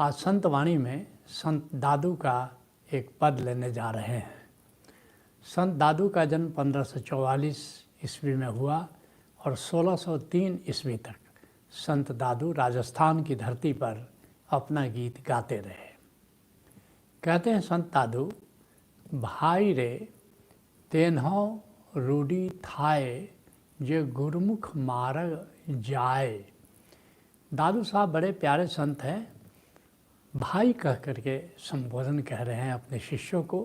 आज संत वाणी में संत दादू का एक पद लेने जा रहे हैं। संत दादू का जन्म 1544 ईस्वी में हुआ और 1603 ईस्वी तक संत दादू राजस्थान की धरती पर अपना गीत गाते रहे। कहते हैं संत दादू, भाई रे तेन्हो रूढ़ी थाए जे गुरुमुख मार्ग जाए। दादू साहब बड़े प्यारे संत हैं। भाई कह करके संबोधन कह रहे हैं अपने शिष्यों को,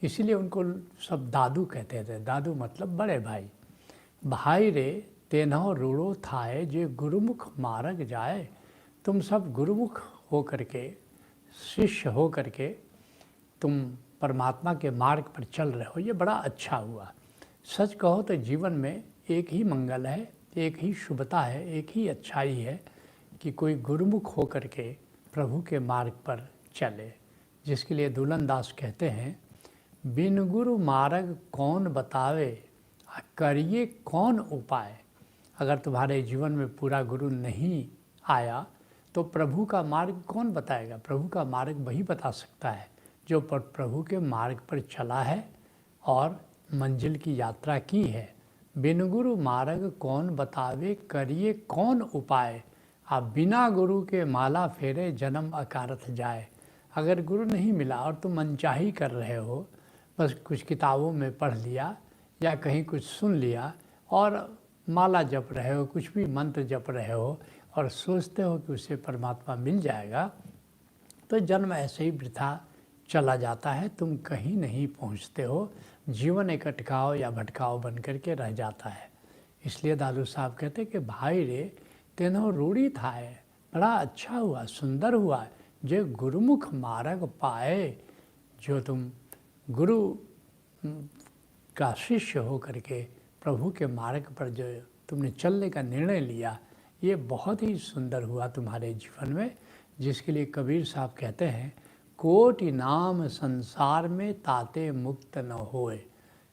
इसीलिए उनको सब दादू कहते थे। दादू मतलब बड़े भाई। भाई रे तेन्हो रूढ़ो थाए जे गुरुमुख मार्ग जाए। तुम सब गुरुमुख हो करके, शिष्य हो करके तुम परमात्मा के मार्ग पर चल रहे हो, ये बड़ा अच्छा हुआ। सच कहो तो जीवन में एक ही मंगल है, एक ही शुभता है, एक ही अच्छाई है कि कोई गुरुमुख हो करके प्रभु के मार्ग पर चले, जिसके लिए दुल्हन दास कहते हैं, बिन गुरु मार्ग कौन बतावे, करिए कौन उपाय। अगर तुम्हारे जीवन में पूरा गुरु नहीं आया तो प्रभु का मार्ग कौन बताएगा। प्रभु का मार्ग वही बता सकता है जो प्रभु के मार्ग पर चला है और मंजिल की यात्रा की है। बिन गुरु मार्ग कौन बतावे, करिए कौन उपाय। आप बिना गुरु के माला फेरे जन्म अकारथ जाए। अगर गुरु नहीं मिला और तुम मनचाही कर रहे हो, बस कुछ किताबों में पढ़ लिया या कहीं कुछ सुन लिया और माला जप रहे हो, कुछ भी मंत्र जप रहे हो और सोचते हो कि उससे परमात्मा मिल जाएगा, तो जन्म ऐसे ही वृथा चला जाता है। तुम कहीं नहीं पहुंचते हो। जीवन एक अटकाव या भटकाव बन करके रह जाता है। इसलिए दादू साहब कहते कि भाई रे तेनो रूढ़ी था है, बड़ा अच्छा हुआ, सुंदर हुआ जो गुरुमुख मार्ग पाए। जो तुम गुरु का शिष्य हो करके प्रभु के मार्ग पर जो तुमने चलने का निर्णय लिया, ये बहुत ही सुंदर हुआ तुम्हारे जीवन में। जिसके लिए कबीर साहब कहते हैं, कोटि नाम संसार में ताते मुक्त न होए।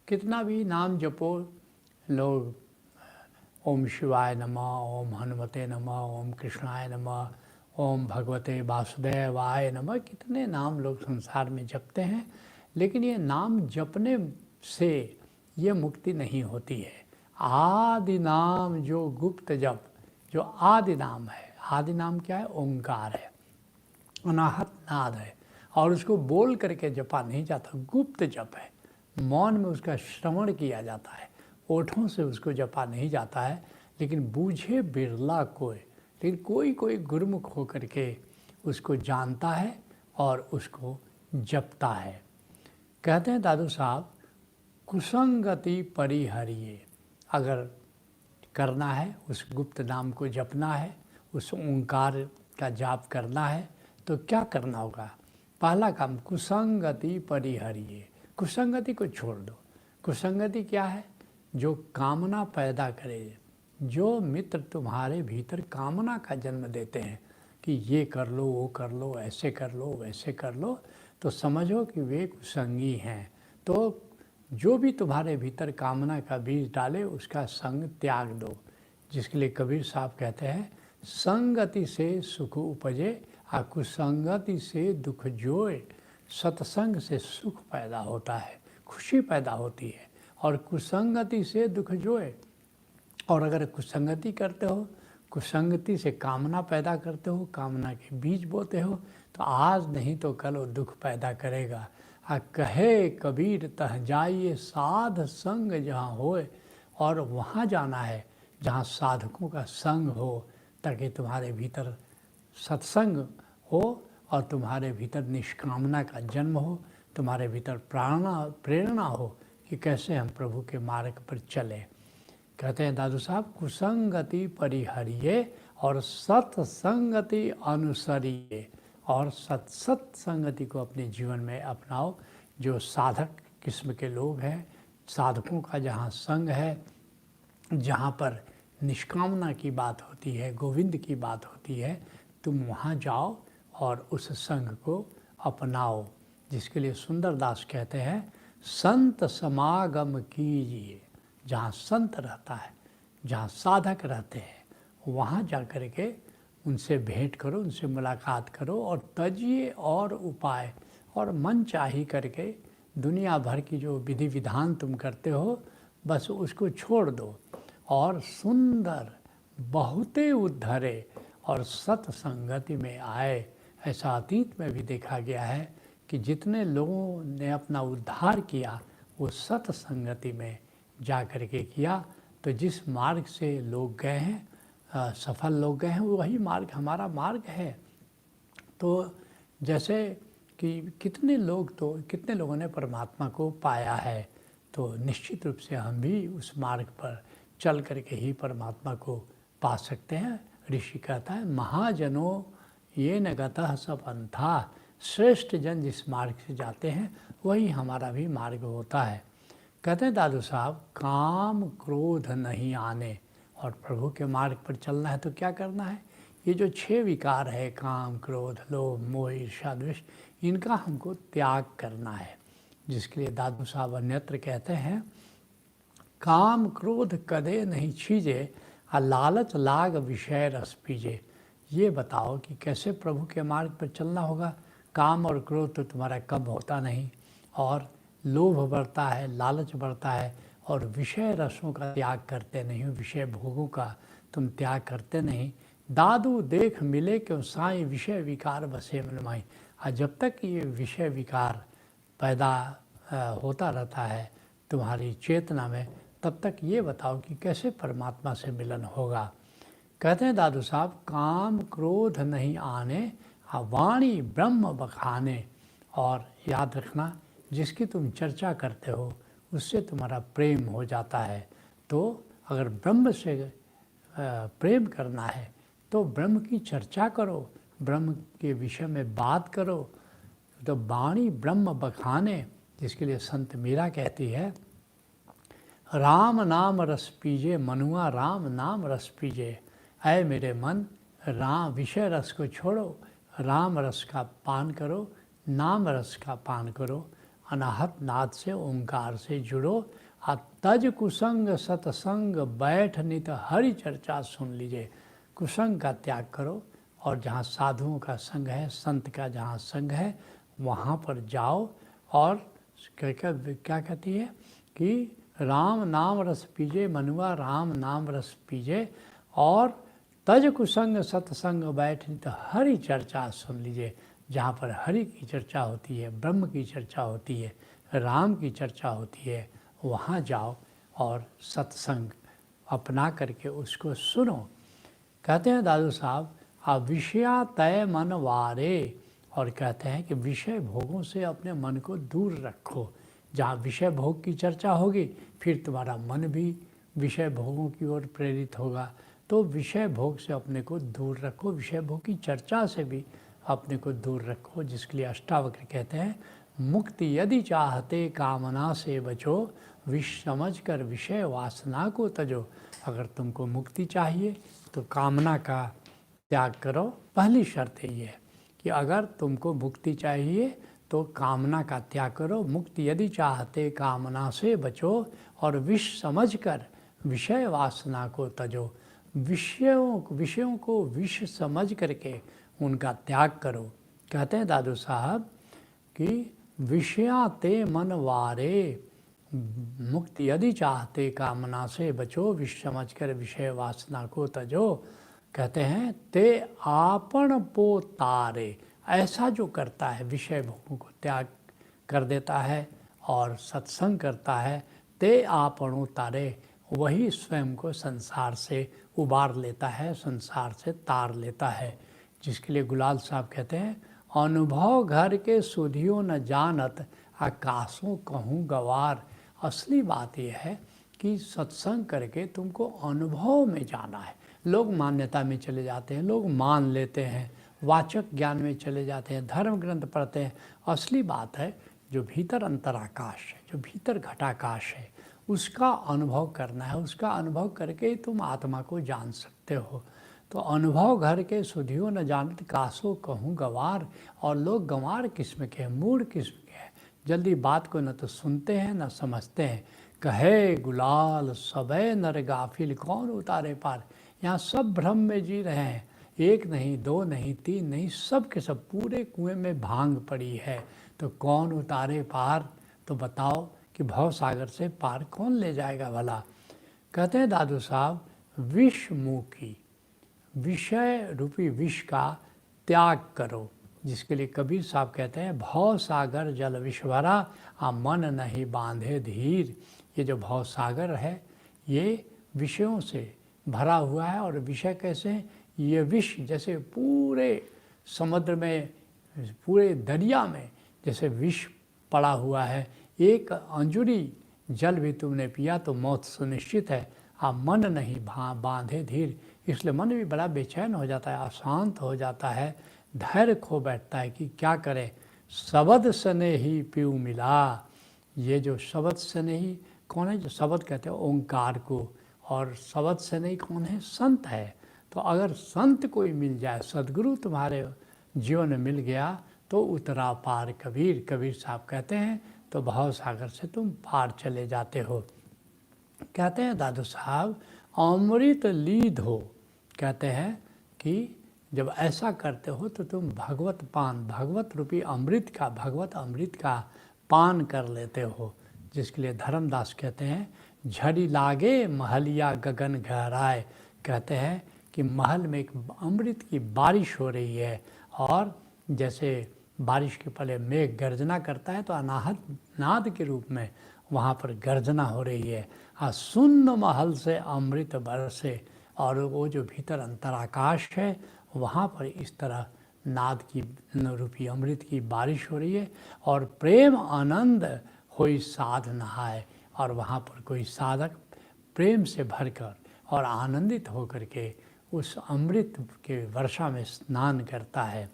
कितना भी नाम जपो लोग, ओम शिवाय नमः, ओम हनुमते नमः, ओम कृष्णाय नमः, ओम भगवते वासुदेवाय नमः, कितने नाम लोग संसार में जपते हैं, लेकिन ये नाम जपने से ये मुक्ति नहीं होती है। आदि नाम जो गुप्त जप, जो आदि नाम है, आदि नाम क्या है? ओंकार है, अनाहत नाद है, और उसको बोल करके जपा नहीं जाता, गुप्त जप है। मौन में उसका श्रवण किया जाता है, ओठों से उसको जपा नहीं जाता है। लेकिन बूझे बिरला कोई, लेकिन कोई कोई गुरुमुख हो करके उसको जानता है और उसको जपता है। कहते हैं दादू साहब, कुसंगति परिहरिए। अगर करना है, उस गुप्त नाम को जपना है, उस ओंकार का जाप करना है, तो क्या करना होगा? पहला काम, कुसंगति परिहरिए। कुसंगति को छोड़ दो। कुसंगति क्या है? जो कामना पैदा करे, जो मित्र तुम्हारे भीतर कामना का जन्म देते हैं कि ये कर लो, वो कर लो, ऐसे कर लो, वैसे कर लो, तो समझो कि वे कुसंगी हैं। तो जो भी तुम्हारे भीतर कामना का बीज डाले, उसका संग त्याग दो। जिसके लिए कबीर साहब कहते हैं, संगति से सुख उपजे, आ कुसंगति से दुख जोए। सत्संग से सुख पैदा होता है, खुशी पैदा होती है, और कुसंगति से दुख जोए। और अगर कुसंगति करते हो, कुसंगति से कामना पैदा करते हो, कामना के बीज बोते हो, तो आज नहीं तो कल वो दुख पैदा करेगा। आ कहे कबीर तह जाइए साध संग जहाँ होए। और वहाँ जाना है जहाँ साधकों का संग हो, ताकि तुम्हारे भीतर सत्संग हो और तुम्हारे भीतर निष्कामना का जन्म हो, तुम्हारे भीतर प्रेरणा हो कि कैसे हम प्रभु के मार्ग पर चले। कहते हैं दादू साहब, कुसंगति परिहरिए और सत्संगति अनुसरिए। और सत्संगति को अपने जीवन में अपनाओ। जो साधक किस्म के लोग हैं, साधकों का जहाँ संग है, जहाँ पर निष्कामना की बात होती है, गोविंद की बात होती है, तुम वहाँ जाओ और उस संग को अपनाओ। जिसके लिए सुंदरदास कहते हैं, संत समागम कीजिए। जहाँ संत रहता है, जहाँ साधक रहते हैं, वहाँ जा कर के उनसे भेंट करो, उनसे मुलाकात करो और तजिए और उपाय और मन चाही करके दुनिया भर की जो विधि विधान तुम करते हो बस उसको छोड़ दो और सुंदर बहुते उद्धरे और सत्संगति में आए। ऐसा अतीत में भी देखा गया है कि जितने लोगों ने अपना उद्धार किया वो सत्संगति में जा कर के किया। तो जिस मार्ग से लोग गए हैं, सफल लोग गए हैं, वही मार्ग हमारा मार्ग है। तो जैसे कि कितने लोगों ने परमात्मा को पाया है, तो निश्चित रूप से हम भी उस मार्ग पर चल करके ही परमात्मा को पा सकते हैं। ऋषि कहता है महाजनों ये न गतः स पंथा, श्रेष्ठ जन जिस मार्ग से जाते हैं वही हमारा भी मार्ग होता है। कहते हैं दादू साहब काम क्रोध नहीं आने, और प्रभु के मार्ग पर चलना है तो क्या करना है? ये जो 6 विकार है काम क्रोध लोभ मोह ईर्ष्या द्वेष, इनका हमको त्याग करना है, जिसके लिए दादू साहब अन्यत्र कहते हैं काम क्रोध कदे नहीं छीजे, लालच लाग विषय रस पीजे। ये बताओ कि कैसे प्रभु के मार्ग पर चलना होगा। काम और क्रोध तो तुम्हारा कब होता नहीं, और लोभ बढ़ता है, लालच बढ़ता है, और विषय रसों का त्याग करते नहीं हो, विषय भोगों का तुम त्याग करते नहीं। दादू देख मिले क्यों साईं, विषय विकार बसे मन माई। और जब तक ये विषय विकार पैदा होता रहता है तुम्हारी चेतना में, तब तक ये बताओ कि कैसे परमात्मा से मिलन होगा। कहते हैं दादू साहब काम क्रोध नहीं आने, वाणी ब्रह्म बखाने। और याद रखना जिसकी तुम चर्चा करते हो उससे तुम्हारा प्रेम हो जाता है। तो अगर ब्रह्म से प्रेम करना है तो ब्रह्म की चर्चा करो, ब्रह्म के विषय में बात करो। तो वाणी ब्रह्म बखाने, जिसके लिए संत मीरा कहती है राम नाम रस पीजे मनुआ, राम नाम रस पीजे। ऐ मेरे मन राम विषय रस को छोड़ो, राम रस का पान करो, नाम रस का पान करो, अनाहत नाद से ओंकार से जुड़ो। तज कुसंग सतसंग बैठ नित हरि चर्चा सुन लीजिए। कुसंग का त्याग करो और जहाँ साधुओं का संग है, संत का जहाँ संग है वहाँ पर जाओ। और क्या कहती है कि राम नाम रस पीजे मनुआ, राम नाम रस पीजे, और तज कुसंग सत्संग बैठ नित हरि चर्चा सुन लीजिए। जहाँ पर हरि की चर्चा होती है, ब्रह्म की चर्चा होती है, राम की चर्चा होती है, वहाँ जाओ और सत्संग अपना करके उसको सुनो। कहते हैं दादू साहब विषया तय मन वारे, और कहते हैं कि विषय भोगों से अपने मन को दूर रखो। जहाँ विषय भोग की चर्चा होगी फिर तुम्हारा मन भी विषय भोगों की ओर प्रेरित होगा। तो विषय भोग से अपने को दूर रखो, विषय भोग की चर्चा से भी अपने को दूर रखो, जिसके लिए अष्टावक्र कहते हैं मुक्ति यदि चाहते कामना से बचो, विष समझ कर विषय वासना को तजो। अगर तुमको मुक्ति चाहिए तो कामना का त्याग करो। पहली शर्त ये है कि अगर तुमको मुक्ति चाहिए तो कामना का त्याग करो। मुक्ति यदि चाहते कामना से बचो और विष समझ कर विषय वासना को तजो। विषयों को विष समझ करके उनका त्याग करो। कहते हैं दादू साहब कि विषया ते मन वारे, मुक्ति यदि चाहते कामना से बचो, विष समझ कर विषय वासना को तजो। कहते हैं ते आपन पो तारे, ऐसा जो करता है विषय भोगों को त्याग कर देता है और सत्संग करता है, ते आपनो तारे, वही स्वयं को संसार से उबार लेता है, संसार से तार लेता है। जिसके लिए गुलाल साहब कहते हैं अनुभव घर के सुधियो न जानत, आकाशों कहूँ गवार। असली बात यह है कि सत्संग करके तुमको अनुभव में जाना है। लोग मान्यता में चले जाते हैं, लोग मान लेते हैं, वाचक ज्ञान में चले जाते हैं, धर्म ग्रंथ पढ़ते हैं। असली बात है जो भीतर अंतराकाश है, जो भीतर घटाकाश है, उसका अनुभव करना है। उसका अनुभव करके तुम आत्मा को जान सकते हो। तो अनुभव घर के सुधियो न जानत, कासो कहूँ गवार। और लोग गंवार किस्म के हैं, मूढ़ किस्म के हैं, जल्दी बात को न तो सुनते हैं न समझते हैं। कहे गुलाल सबे नर गाफिल, कौन उतारे पार। यहाँ सब भ्रम में जी रहे हैं, एक नहीं, दो नहीं, तीन नहीं, सब के सब पूरे कुएं में भांग पड़ी है। तो कौन उतारे पार? तो बताओ कि भव सागर से पार कौन ले जाएगा भला? कहते हैं दादू साहब, विष मुखी, विषय रूपी विष का त्याग करो, जिसके लिए कबीर साहब कहते हैं भव सागर जल विष भरा, मन नहीं बांधे धीर। ये जो भव सागर है ये विषयों से भरा हुआ है। और विषय कैसे हैं? ये विष जैसे पूरे समुद्र में, पूरे दरिया में जैसे विष पड़ा हुआ है। एक अंजुरी जल भी तुमने पिया तो मौत सुनिश्चित है। मन नहीं बांधे धीर, इसलिए मन भी बड़ा बेचैन हो जाता है, अशांत हो जाता है, धैर्य खो बैठता है कि क्या करें। शब्द सने ही पीऊ मिला, ये जो शब्द सने ही कौन है? जो शब्द कहते हैं ओंकार को, और शब्द सने ही कौन है? संत है। तो अगर संत कोई मिल जाए, सदगुरु तुम्हारे जीवन में मिल गया तो उतरा पार कबीर। कबीर साहब कहते हैं तो भव सागर से तुम पार चले जाते हो। कहते हैं दादू साहब, अमृत लीध हो, कहते हैं कि जब ऐसा करते हो तो तुम भगवत पान, भगवत रूपी अमृत का, भगवत अमृत का पान कर लेते हो। जिसके लिए धर्मदास कहते हैं झड़ी लागे महलिया गगन गहराए। कहते हैं कि महल में एक अमृत की बारिश हो रही है, और जैसे बारिश के पहले मेघ गर्जना करता है तो अनाहत नाद के रूप में वहाँ पर गर्जना हो रही है। सुन्न महल से अमृत बरसे, और वो जो भीतर अंतराकाश है वहाँ पर इस तरह नाद की रूपी अमृत की बारिश हो रही है। और प्रेम आनंद होई साध नहाए, और वहाँ पर कोई साधक प्रेम से भरकर और आनंदित होकर के उस अमृत के वर्षा में स्नान करता है।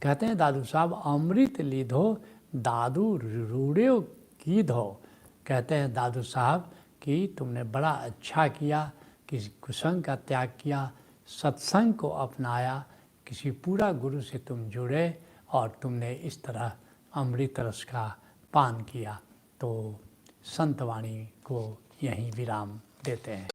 कहते हैं दादू साहब, अमृत लीधो दादू रूढ़ो की धो। कहते हैं दादू साहब कि तुमने बड़ा अच्छा किया, किसी कुसंग का त्याग किया, सत्संग को अपनाया, किसी पूरा गुरु से तुम जुड़े और तुमने इस तरह अमृत रस का पान किया। तो संतवाणी को यहीं विराम देते हैं।